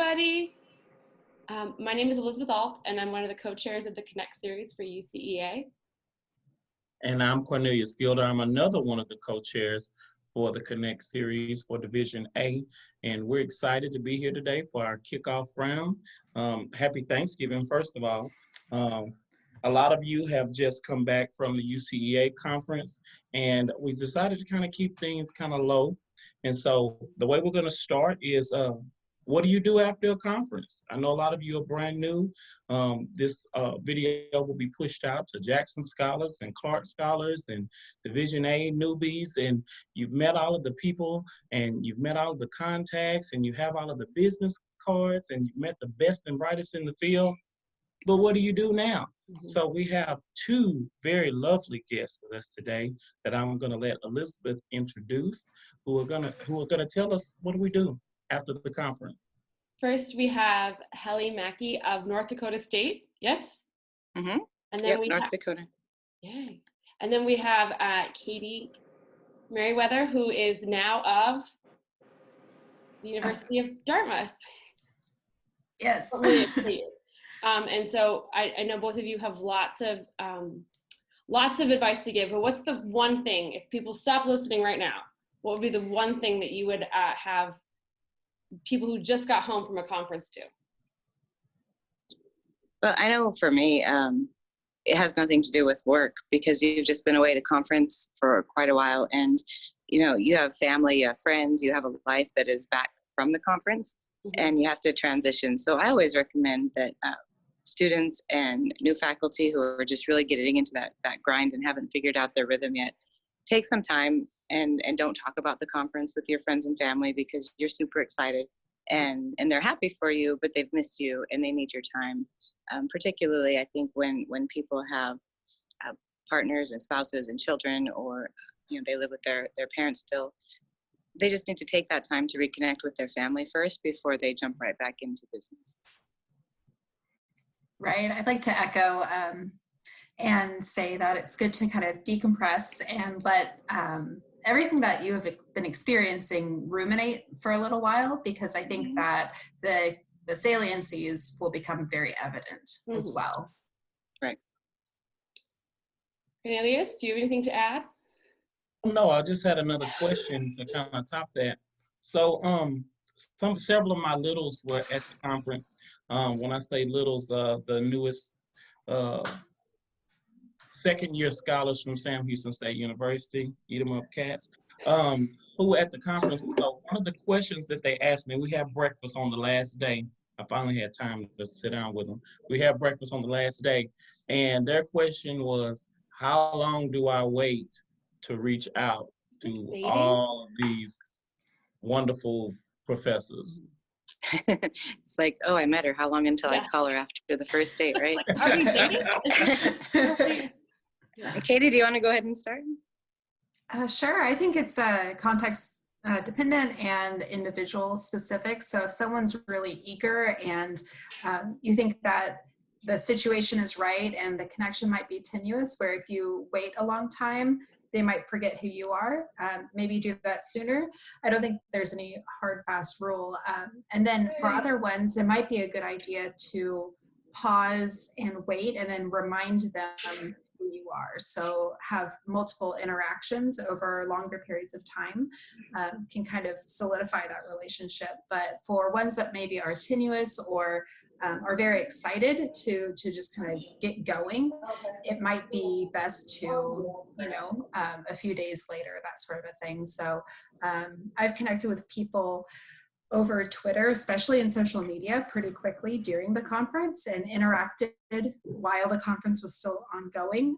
everybody. My name is Elizabeth Alt, and I'm one of the co-chairs of the Connect series for UCEA. And I'm Cornelius Gilder. I'm another one of the co-chairs for the Connect series for Division A. And we're excited to be here today for our kickoff round. Happy Thanksgiving, first of all. A lot of you have just come back from the UCEA conference, and we decided to kind of keep things kind of low. And so the way we're going to start is, what do you do after a conference? I know a lot of you are brand new. This video will be pushed out to Jackson Scholars and Clark Scholars and Division A newbies, and you've met all of the people, and you've met all of the contacts, and you have all of the business cards, and you've met the best and brightest in the field. But what do you do now? So we have two very lovely guests with us today that I'm going to let Elizabeth introduce, who are going to tell us what do we do after the conference. First, we have Helly Mackey of North Dakota State. Yes? Mm-hmm. And then North Dakota. Yay. And then we have Katie Merriweather, who is now of the University of Dartmouth. Yes. And so I know both of you have lots of advice to give, but what's the one thing, if people stop listening right now, what would be the one thing that you would have people who just got home from a conference do? Well, I know for me, it has nothing to do with work because you've just been away at a conference for quite a while, and you have family, you have friends, you have a life that is back from the conference, and you have to transition. So I always recommend that students and new faculty who are just really getting into that grind and haven't figured out their rhythm yet, take some time and don't talk about the conference with your friends and family because you're super excited and they're happy for you, but they've missed you and they need your time. Particularly, I think when people have partners and spouses and children, or they live with their parents still, they just need to take that time to reconnect with their family first before they jump right back into business. Right. I'd like to echo and say that it's good to kind of decompress and let everything that you have been experiencing ruminate for a little while, because I think that the saliencies will become very evident as well. Right. Cornelius, do you have anything to add? No, I just had another question to kind of top that. So several of my littles were at the conference. When I say littles, the newest second-year scholars from Sam Houston State University, eat 'em up cats, who were at the conference. So one of the questions that they asked me, we had breakfast on the last day. I finally had time to sit down with them. We had breakfast on the last day, and their question was, how long do I wait to reach out to all of these wonderful professors? It's like, oh, I met her. How long until I call her after the first date, right? Are we dating? Katie, do you want to go ahead and start? Sure. I think it's context dependent and individual specific. So if someone's really eager and you think that the situation is right and the connection might be tenuous, where if you wait a long time, they might forget who you are. Maybe do that sooner. I don't think there's any hard, fast rule. And then for other ones, it might be a good idea to pause and wait and then remind them who you are. So have multiple interactions over longer periods of time can kind of solidify that relationship. But for ones that maybe are tenuous or are very excited to just kind of get going, it might be best to, a few days later, that sort of a thing. So I've connected with people over Twitter, especially in social media, pretty quickly during the conference and interacted while the conference was still ongoing.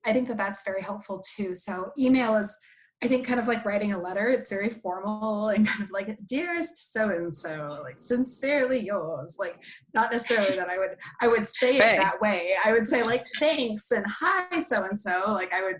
I think that that's very helpful too. So email is, I think, kind of like writing a letter. It's very formal and kind of like, dearest so-and-so, like sincerely yours. Like not necessarily that I would say it that way. I would say like, thanks and hi so-and-so. Like I would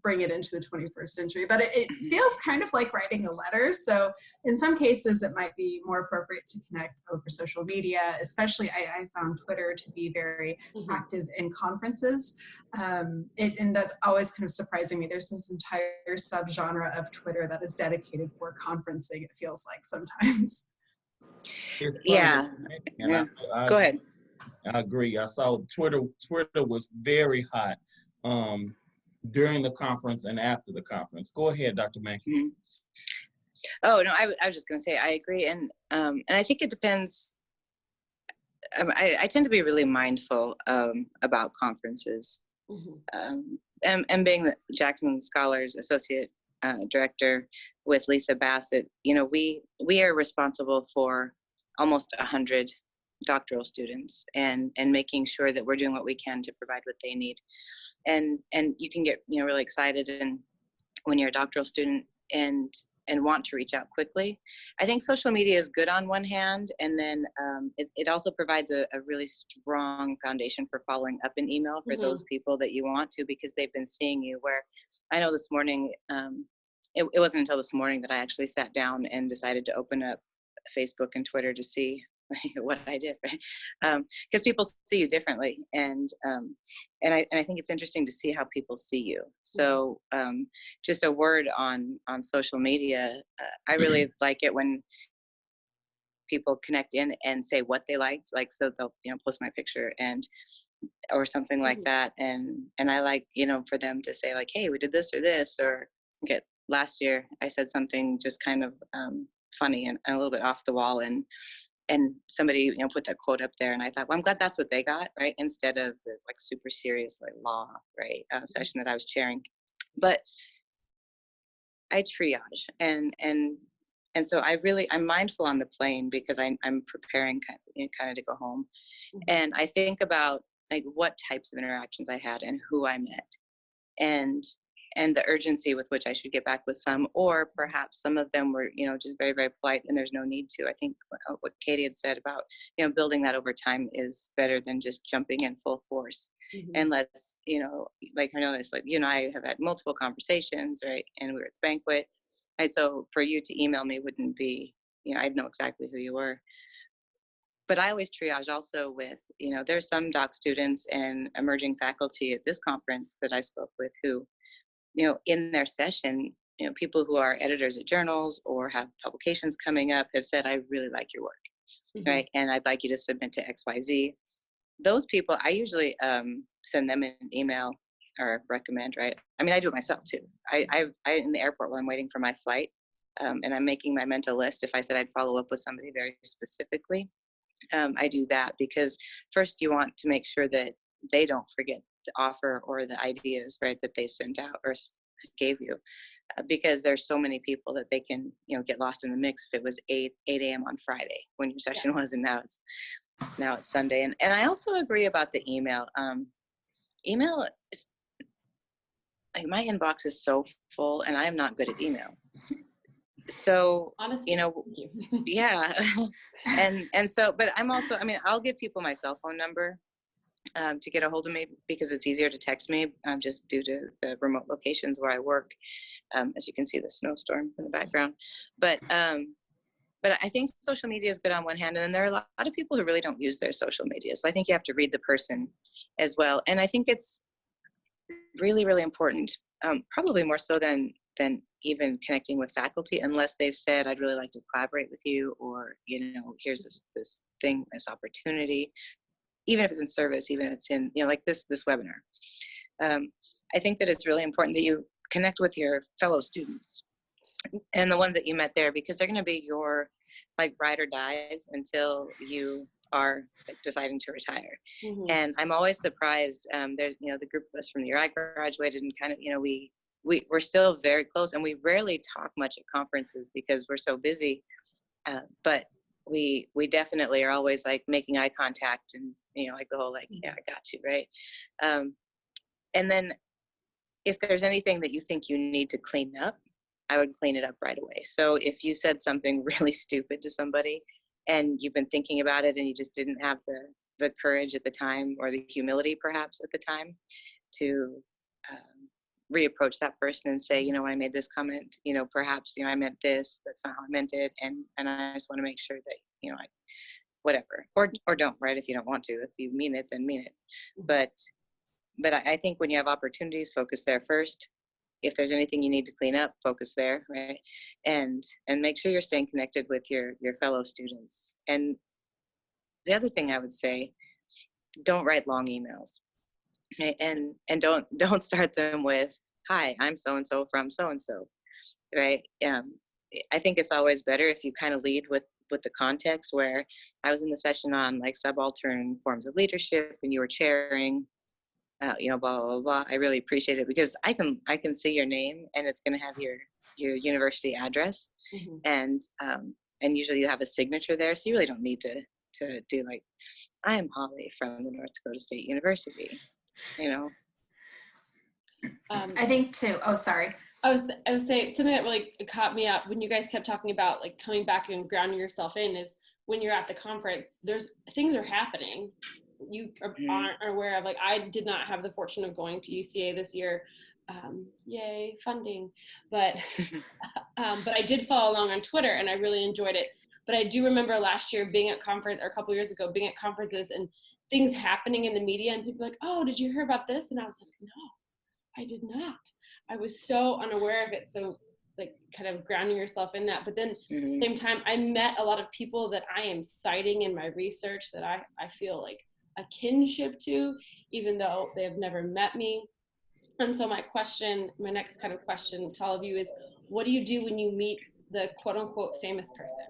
bring it into the 21st century, but it feels kind of like writing a letter. So in some cases it might be more appropriate to connect over social media, especially I found Twitter to be very active in conferences. And that's always kind of surprising me. There's this entire subgenre of Twitter that is dedicated for conferencing, it feels like sometimes. It's funny Yeah. that you mentioned, and Yeah. I Go ahead. I agree. I saw Twitter was very hot during the conference and after the conference. Go ahead, Dr. Mackey. Mhm. Oh no, I was just going to say I agree, and I think it depends. I tend to be really mindful about conferences, and being the Jackson Scholars Associate Director with Lisa Bassett, you know, we are responsible for almost 100 doctoral students, and making sure that we're doing what we can to provide what they need, and you can get, you know, really excited and when you're a doctoral student and want to reach out quickly. I think social media is good on one hand, and then it also provides a really strong foundation for following up in email for those people that you want to, because they've been seeing you. Where I know this morning, it wasn't until this morning that I actually sat down and decided to open up Facebook and Twitter to see what I did, right? Because people see you differently, and I think it's interesting to see how people see you. So just a word on social media. I really like it when people connect in and say what they liked, like, so they'll, you know, post my picture and or something like that, and I like, you know, for them to say like, hey, we did this or this, or get last year I said something just kind of funny and a little bit off the wall, and somebody, you know, put that quote up there, and I thought, well, I'm glad that's what they got, right? Instead of the like super serious like law, right, session that I was chairing. But I triage, and so I'm mindful on the plane, because I'm preparing kind of to go home, and I think about like what types of interactions I had and who I met, and the urgency with which I should get back with some, or perhaps some of them were, you know, just very, very polite and there's no need to. I think what Katie had said about, you know, building that over time is better than just jumping in full force. And let's, you know, like I know it's like, you and I have had multiple conversations, right? And we were at the banquet. And so for you to email me wouldn't be, you know, I'd know exactly who you were. But I always triage also with, you know, there's some doc students and emerging faculty at this conference that I spoke with who, you know, in their session, you know, people who are editors at journals or have publications coming up have said, I really like your work, right? And I'd like you to submit to XYZ. Those people, I usually send them an email or recommend, right? I mean, I do it myself too. I in the airport while I'm waiting for my flight, and I'm making my mental list. If I said I'd follow up with somebody very specifically, I do that, because first you want to make sure that they don't forget the offer or the ideas, right, that they sent out or gave you, because there's so many people that they can, you know, get lost in the mix if it was 8 a.m. on Friday when your session was, and now it's Sunday. And I also agree about the email. Email is like, my inbox is so full, and I am not good at email. So, Honestly, you know, yeah. and so, but I'm also, I mean, I'll give people my cell phone number to get a hold of me, because it's easier to text me, just due to the remote locations where I work. As you can see, the snowstorm in the background. But I think social media is good on one hand, and then there are a lot of people who really don't use their social media. So I think you have to read the person as well. And I think it's really, really important, probably more so than even connecting with faculty, unless they've said, I'd really like to collaborate with you, or, you know, here's this thing, this opportunity, even if it's in service, even if it's in, you know, like this webinar. I think that it's really important that you connect with your fellow students and the ones that you met there, because they're going to be your like ride or dies until you are deciding to retire. And I'm always surprised. There's, you know, the group of us from the year I graduated, and kind of, you know, we're still very close, and we rarely talk much at conferences because we're so busy. But we definitely are always like making eye contact, and, you know, like the whole like, yeah, I got you, right? And then if there's anything that you think you need to clean up, I would clean it up right away. So if you said something really stupid to somebody and you've been thinking about it and you just didn't have the courage at the time, or the humility perhaps at the time, to reapproach that person and say, you know, when I made this comment, you know, perhaps, you know, I meant this, that's not how I meant it. And I just want to make sure that, you know, whatever, or don't, right? If you don't want to, if you mean it, then mean it. But I think when you have opportunities, focus there first. if there's anything you need to clean up, focus there, right? And make sure you're staying connected with your fellow students. And the other thing I would say, don't write long emails, right? And don't start them with, "Hi, I'm so and so from so and so," right? I think it's always better if you kind of lead with the context, where I was in the session on like subaltern forms of leadership, and you were chairing, blah, blah, blah, blah. I really appreciate it because I can see your name, and it's going to have your university address, and usually you have a signature there, so you really don't need to do like, "I am Holly from the North Dakota State University," I think too. Oh, sorry. I was saying something that really caught me up when you guys kept talking about like coming back and grounding yourself in is when you're at the conference, things are happening. You aren't aware of. Like, I did not have the fortune of going to UCA this year. Yay, funding. But I did follow along on Twitter, and I really enjoyed it. But I do remember last year being at conference, or a couple years ago, being at conferences and things happening in the media, and people like, "Oh, did you hear about this?" And I was like, "No, I did not." I was so unaware of it. So like kind of grounding yourself in that. But then at the same time, I met a lot of people that I am citing in my research that I feel like a kinship to, even though they have never met me. And so my next kind of question to all of you is, what do you do when you meet the quote unquote famous person,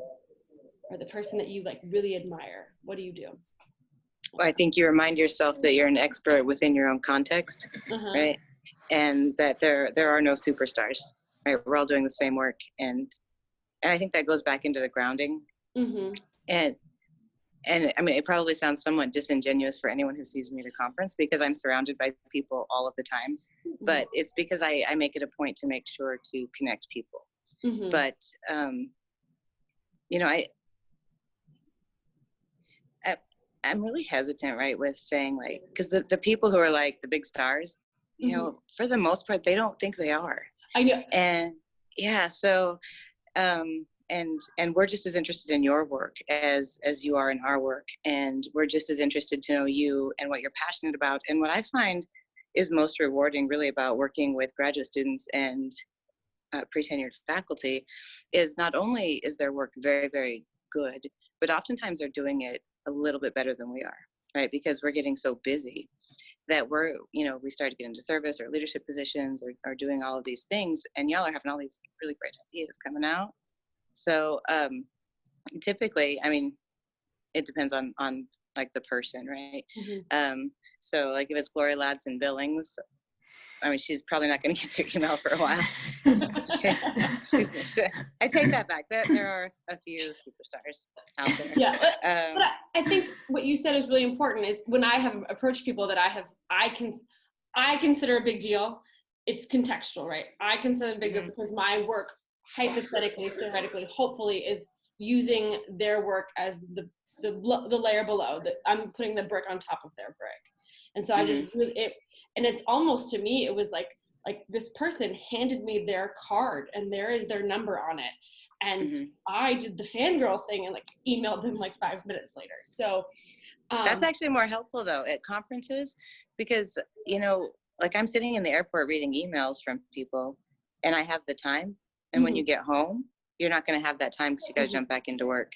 or the person that you like really admire? What do you do? Well, I think you remind yourself that you're an expert within your own context, right? And that there are no superstars, right? We're all doing the same work. And I think that goes back into the grounding. And I mean, it probably sounds somewhat disingenuous for anyone who sees me at a conference, because I'm surrounded by people all of the time, but it's because I make it a point to make sure to connect people. But, I'm really hesitant, right, with saying like, because the people who are like the big stars, for the most part, they don't think they are. I know. And yeah, so, and we're just as interested in your work as you are in our work. And we're just as interested to know you and what you're passionate about. And what I find is most rewarding really about working with graduate students and pre-tenured faculty is not only is their work very, very good, but oftentimes they're doing it a little bit better than we are, right? Because we're getting so busy that we start to get into service or leadership positions or doing all of these things, and y'all are having all these really great ideas coming out. So typically, I mean, it depends on like the person, right? So like if it's Gloria Ladson Billings, I mean, she's probably not going to get your email for a while. I take that back. There are a few superstars out there. Yeah, but I think what you said is really important. Is when I have approached people that I consider a big deal, it's contextual, right? I consider it big deal because my work, hypothetically, theoretically, hopefully, is using their work as the layer below. That I'm putting the brick on top of their brick. And so I just and it's almost, to me, it was like this person handed me their card and there is their number on it. And I did the fangirl thing and like emailed them like 5 minutes later. So that's actually more helpful though at conferences, because, like I'm sitting in the airport reading emails from people and I have the time. And when you get home, you're not going to have that time because you got to jump back into work.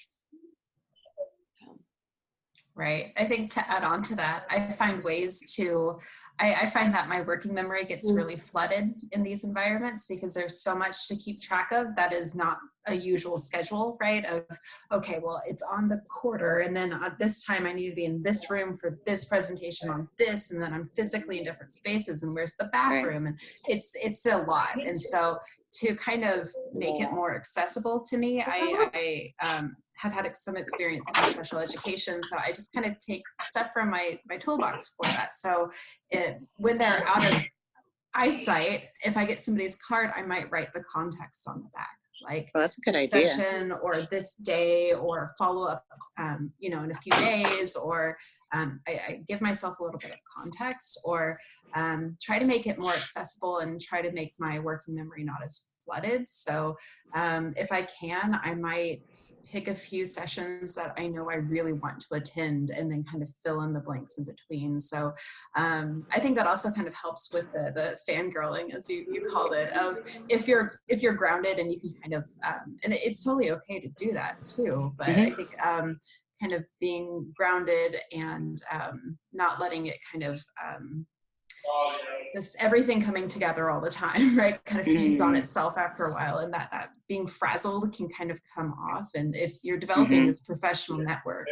Right. I think to add on to that, I find ways to, I find that my working memory gets really flooded in these environments because there's so much to keep track of that is not a usual schedule, right? Of, okay, well, it's on the quarter, and then at this time I need to be in this room for this presentation on this, and then I'm physically in different spaces, and where's the bathroom? And it's a lot. And so to kind of make it more accessible to me, I have had some experience in special education, so I just kind of take stuff from my toolbox for that. So when they're out of eyesight, if I get somebody's card, I might write the context on the back, like, well, that's a good idea. Session, or this day, or follow up, in a few days, or I give myself a little bit of context, or try to make it more accessible and try to make my working memory not as flooded. So if I can, I might pick a few sessions that I know I really want to attend and then kind of fill in the blanks in between. So I think that also kind of helps with the fangirling, as you called it, of if you're grounded and you can kind of, and it's totally okay to do that too. But I think kind of being grounded and not letting it kind of just everything coming together all the time, right? Kind of feeds on itself after a while, and that being frazzled can kind of come off. And if you're developing this professional network,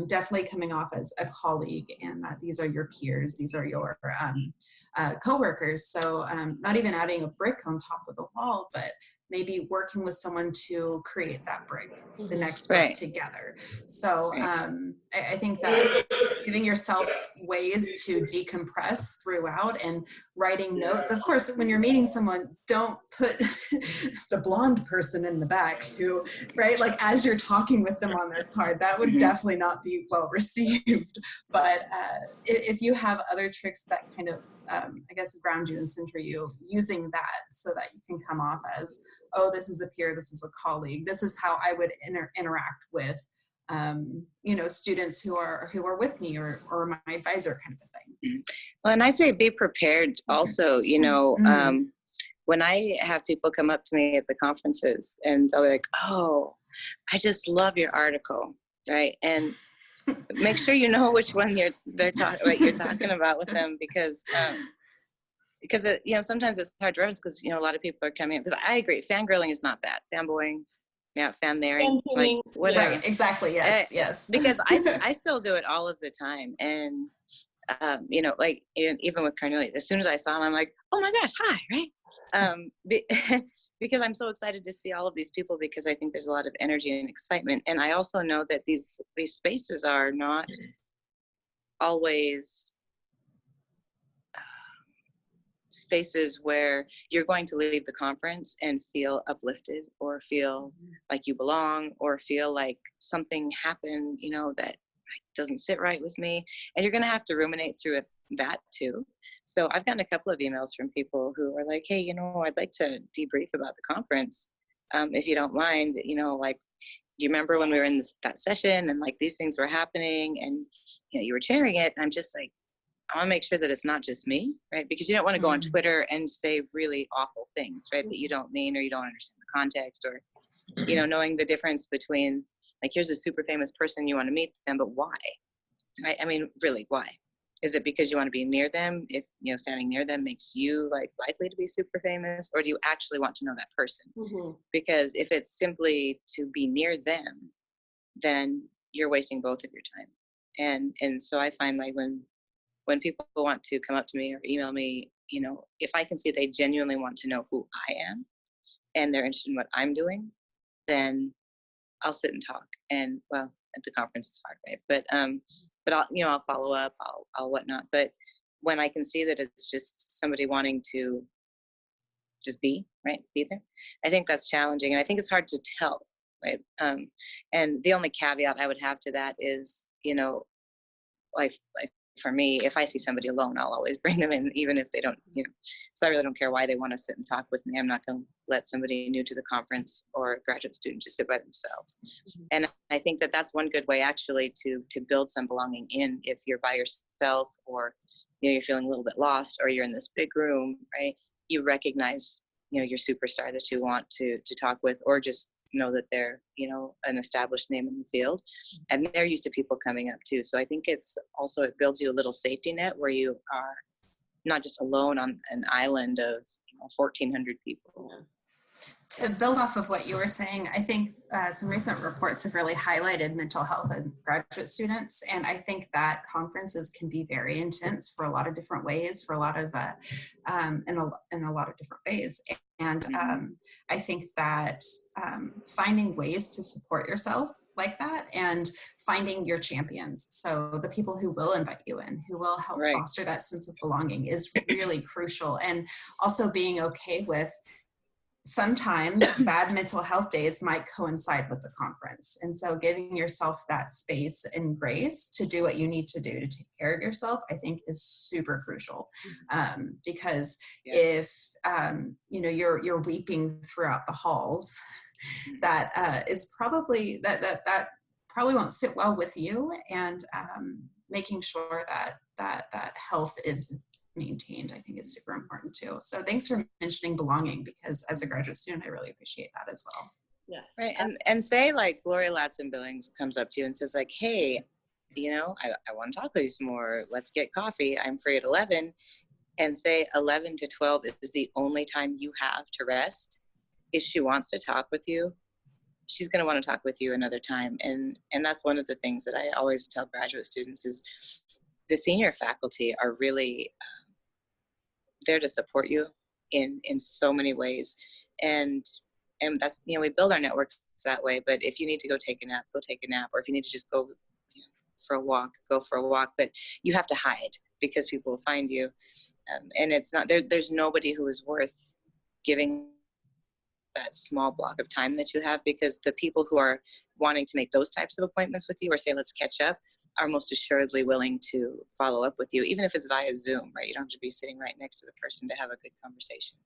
definitely coming off as a colleague, and that these are your peers, these are your coworkers. So not even adding a brick on top of the wall, but maybe working with someone to create that brick, the next brick together. So I think that giving yourself ways to decompress throughout and writing notes. Of course, when you're meeting someone, don't put the blonde person in the back who, right, like as you're talking with them on their card, that would definitely not be well received. But if you have other tricks that kind of, I guess, ground you and center you, using that so that you can come off as, oh, this is a peer, this is a colleague, this is how I would interact with, students who are with me or my advisor, kind of a thing. Well, and I say be prepared also, when I have people come up to me at the conferences and they'll be like, oh, I just love your article, right? And make sure you know which one you're talking about with them, because sometimes it's hard to reference because a lot of people are coming in. Because I agree, fangirling is not bad. Fanboying, fan-thering, like whatever. Right, exactly. Yes. Because I still do it all of the time, and even with Cornelius, as soon as I saw him, I'm like, oh my gosh, hi, right? Because I'm so excited to see all of these people, because I think there's a lot of energy and excitement. And I also know that these spaces are not always spaces where you're going to leave the conference and feel uplifted or feel like you belong or feel like something happened, that doesn't sit right with me. And you're going to have to ruminate through that too. So I've gotten a couple of emails from people who are like, hey, I'd like to debrief about the conference. If you don't mind, do you remember when we were in that session and like these things were happening and, you were chairing it? And I'm just like, I want to make sure that it's not just me, right? Because you don't want to go on Twitter and say really awful things, right? That you don't mean, or you don't understand the context, or, knowing the difference between like, here's a super famous person, you want to meet them, but why? Right? I mean, really, why? Is it because you want to be near them? If, standing near them makes you like likely to be super famous, or do you actually want to know that person? Because if it's simply to be near them, then you're wasting both of your time. And so I find like when people want to come up to me or email me, if I can see they genuinely want to know who I am and they're interested in what I'm doing, then I'll sit and talk. And well, at the conference it's hard, right? But I'll follow up, I'll whatnot. But when I can see that it's just somebody wanting to just be there, I think that's challenging. And I think it's hard to tell, right? And the only caveat I would have to that is, like for me, if I see somebody alone, I'll always bring them in, even if they don't, so I really don't care why they want to sit and talk with me. I'm not going to let somebody new to the conference or a graduate student just sit by themselves. And I think that that's one good way actually to build some belonging in, if you're by yourself or, you're feeling a little bit lost, or you're in this big room, right? You recognize, your superstar that you want to talk with, or just know that they're, an established name in the field, and they're used to people coming up too. So I think it builds you a little safety net where you are not just alone on an island of 1,400 people. To build off of what you were saying, I think some recent reports have really highlighted mental health in graduate students. And I think that conferences can be very intense for a lot of different ways, in a lot of different ways. And I think that finding ways to support yourself like that, and finding your champions, so the people who will invite you in, who will help foster that sense of belonging, is really crucial. And also being okay with sometimes bad mental health days might coincide with the conference. And so giving yourself that space and grace to do what you need to do to take care of yourself, I think is super crucial. Because if, you know, you're weeping throughout the halls, that is probably, that probably won't sit well with you, and making sure that health is maintained, I think, is super important too. So thanks for mentioning belonging, because as a graduate student, I really appreciate that as well. Yes. Right. And say like Gloria Ladson-Billings comes up to you and says like, hey, you know, I want to talk with you some more. Let's get coffee. I'm free at 11. And say 11 to 12 is the only time you have to rest. If she wants to talk with you, she's going to want to talk with you another time. And that's one of the things that I always tell graduate students is the senior faculty are really there to support you in so many ways. And that's, you know, we build our networks that way. But if you need to go take a nap, go take a nap. Or if you need to just go, you know, for a walk, go for a walk. But you have to hide, because people will find you. And it's not, there's nobody who is worth giving that small block of time that you have, because the people who are wanting to make those types of appointments with you, or say, let's catch up, are most assuredly willing to follow up with you, even if it's via Zoom, right? You don't have to be sitting right next to the person to have a good conversation.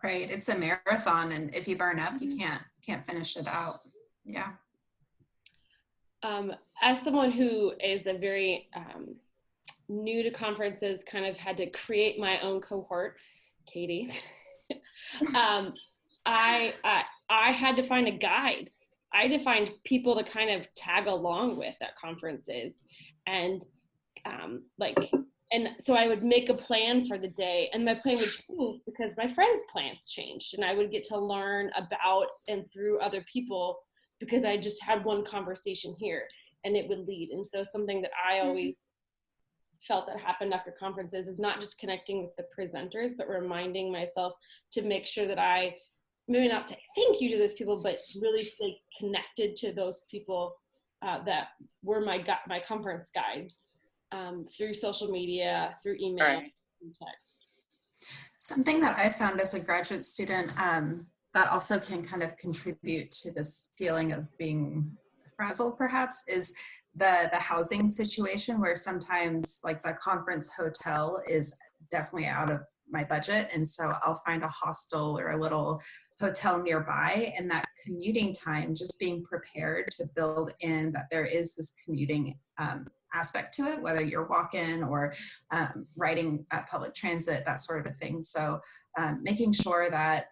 Right. It's a marathon, and if you burn up, you can't finish it out. Yeah. As someone who is a very new to conferences, kind of had to create my own cohort, Katie, I had to find a guide. I had to find people to kind of tag along with at conferences, and and so I would make a plan for the day, and my plan would change because my friends' plans changed, and I would get to learn about and through other people, because I just had one conversation here and it would lead. And so something that I always felt that happened after conferences is not just connecting with the presenters, but reminding myself to make sure that I maybe not say thank you to those people, but really stay connected to those people that were my conference guides through social media, through email, Right. and text. Something that I found as a graduate student that also can kind of contribute to this feeling of being frazzled, perhaps, is the housing situation, where sometimes like the conference hotel is definitely out of my budget. And so I'll find a hostel or a little hotel nearby, and that commuting time, just being prepared to build in that there is this commuting aspect to it, whether you're walk-in or riding public transit, that sort of a thing. So making sure that,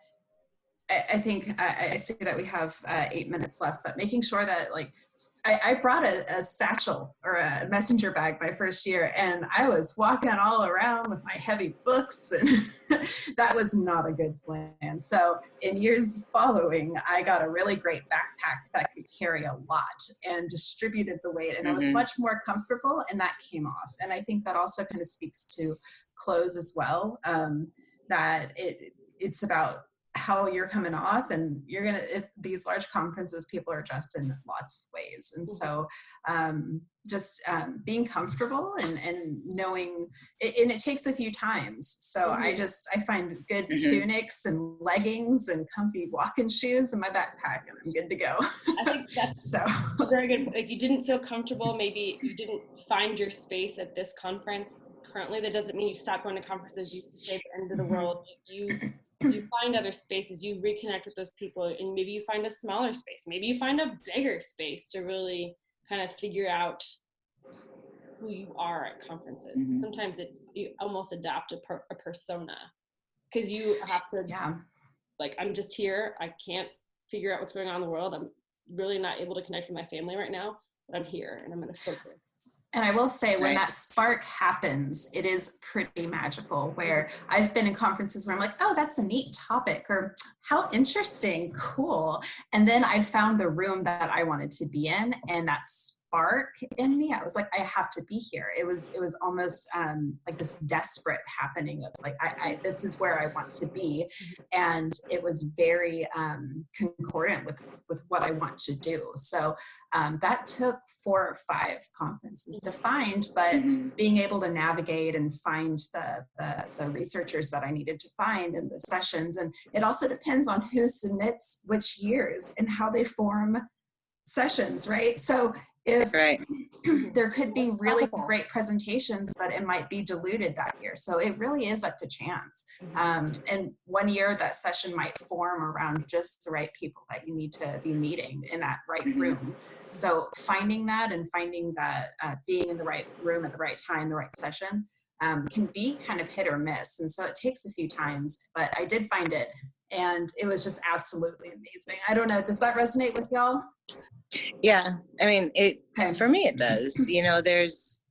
I think I see that we have 8 minutes left, but making sure that like, I brought a satchel or a messenger bag my first year, and I was walking all around with my heavy books, and that was not a good plan. So in years following, I got a really great backpack that could carry a lot and distributed the weight, and I was much more comfortable, and that came off. And I think that also kind of speaks to clothes as well, that it's about how you're coming off, and you're gonna, if these large conferences, people are dressed in lots of ways, and so just being comfortable and knowing, and it takes a few times. So I find good tunics and leggings and comfy walking shoes in my backpack, and I'm good to go. I think that's so very good. Like, you didn't feel comfortable, maybe you didn't find your space at this conference currently. That doesn't mean you stop going to conferences, you say at the end of the world. You find other spaces, you reconnect with those people, and maybe you find a smaller space, maybe you find a bigger space to really kind of figure out who you are at conferences. Sometimes you almost adopt a persona, because you have to, like, I'm just here, I can't figure out what's going on in the world, I'm really not able to connect with my family right now, but I'm here and I'm going to focus. And I will say, when that spark happens, it is pretty magical, where I've been in conferences where I'm like, oh, that's a neat topic, or how interesting, cool. And then I found the room that I wanted to be in, and that spark in me. I was like, I have to be here. It was almost like this desperate happening of like, I this is where I want to be. And it was very concordant with what I want to do. So that took 4 or 5 conferences to find, but being able to navigate and find the researchers that I needed to find in the sessions. And it also depends on who submits which years and how they form sessions, right? So if there could be really great presentations, but it might be diluted that year. So it really is up to chance. And one year that session might form around just the right people that you need to be meeting in that right room. So finding that and finding that being in the right room at the right time, the right session can be kind of hit or miss. And so it takes a few times, but I did find it. And it was just absolutely amazing. I don't know, does that resonate with y'all? Yeah, I mean, for me it does. You know, there's,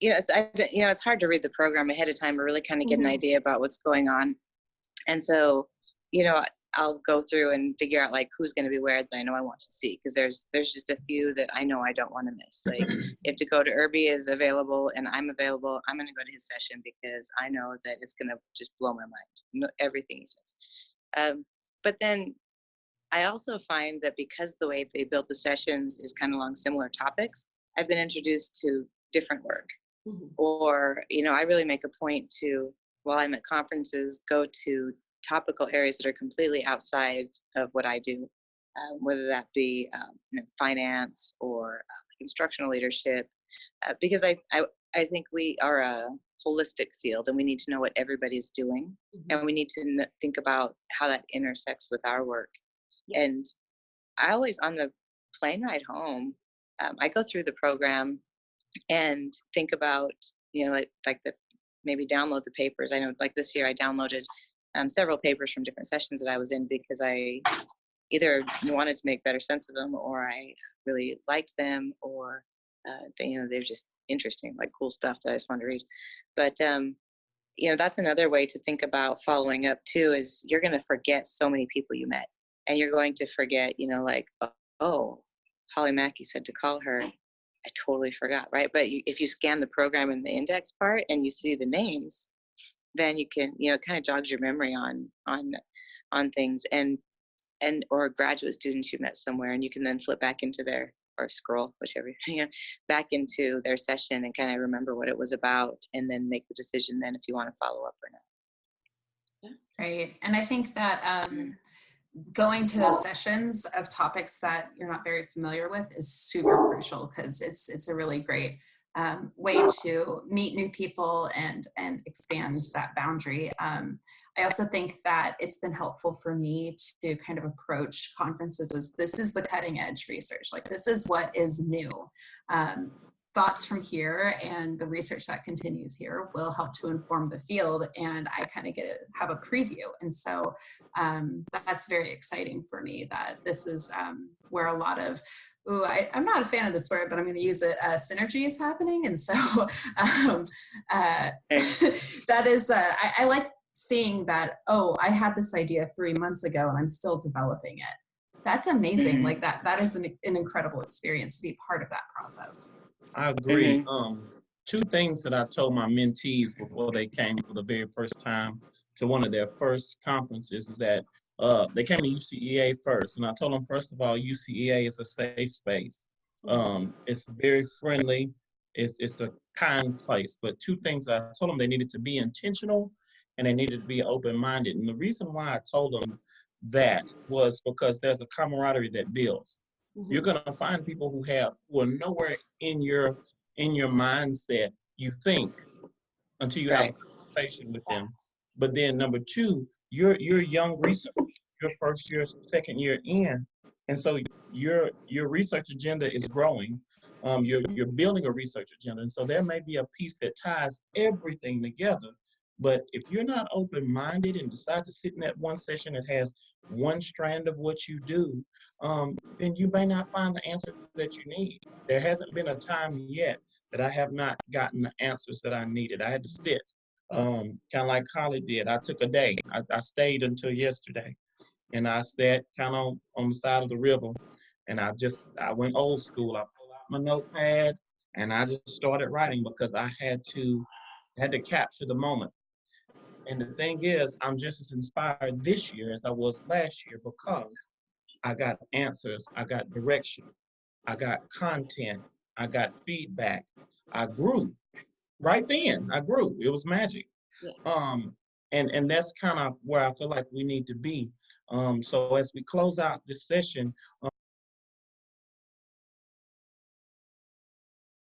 you know, it's hard to read the program ahead of time or really kind of get an idea about what's going on. And so, you know, I'll go through and figure out like who's going to be where that I know I want to see, because there's just a few that I know I don't want to miss. Like if Dakota Irby is available and I'm available, I'm going to go to his session because I know that it's going to just blow my mind, everything he says. But then I also find that because the way they build the sessions is kind of along similar topics, I've been introduced to different work. Or, you know, I really make a point to, while I'm at conferences, go to topical areas that are completely outside of what I do, whether that be you know, finance or instructional leadership, because I think we are a holistic field and we need to know what everybody's doing, and we need to think about how that intersects with our work. And I always, on the plane ride home, I go through the program and think about, you know, like maybe download the papers. I know like this year I downloaded several papers from different sessions that I was in because I either wanted to make better sense of them, or I really liked them, or you know, they're just interesting, like cool stuff that I just wanted to read. But you know, that's another way to think about following up too, is you're going to forget so many people you met. And you're going to forget, you know, like, oh, Holly Mackey said to call her. I totally forgot, right? But if you scan the program in the index part and you see the names, then you can, you know, it kind of jogs your memory on things, and or graduate students you met somewhere, and you can then flip back into their, or scroll, whichever, you know, back into their session and kind of remember what it was about, and then make the decision then if you want to follow up or not. Right, and I think that going to those sessions of topics that you're not very familiar with is super crucial, because it's a really great way to meet new people and expand that boundary. I also think that it's been helpful for me to kind of approach conferences as this is the cutting edge research, like this is what is new. Thoughts from here and the research that continues here will help to inform the field, and I kind of have a preview. And so that's very exciting for me, that this is where a lot of, I'm not a fan of this word, but I'm going to use it, synergy is happening. And so that is, I like seeing that, oh, I had this idea 3 months ago and I'm still developing it. That's amazing. Like that is an incredible experience to be part of that process. I agree. 2 things that I told my mentees before they came for the very first time to one of their first conferences is that they came to UCEA first. And I told them, first of all, UCEA is a safe space. It's very friendly. It's a kind place. But 2 things I told them, they needed to be intentional and they needed to be open-minded. And the reason why I told them that was because there's a camaraderie that builds. You're going to find people who are nowhere in your mindset, you think, until you have a conversation with them. But then number 2, you're young researchers, your first year, second year in, and so your research agenda is growing. You're building a research agenda, and so there may be a piece that ties everything together. But if you're not open-minded and decide to sit in that one session that has one strand of what you do, then you may not find the answer that you need. There hasn't been a time yet that I have not gotten the answers that I needed. I had to sit, kind of like Holly did. I took a day. I stayed until yesterday, and I sat kind of on the side of the river, and I went old school. I pulled out my notepad and I just started writing because I had to capture the moment. And the thing is, I'm just as inspired this year as I was last year because I got answers, I got direction, I got content, I got feedback. I grew right then. I grew. It was magic. Yeah. And that's kind of where I feel like we need to be. So as we close out this session,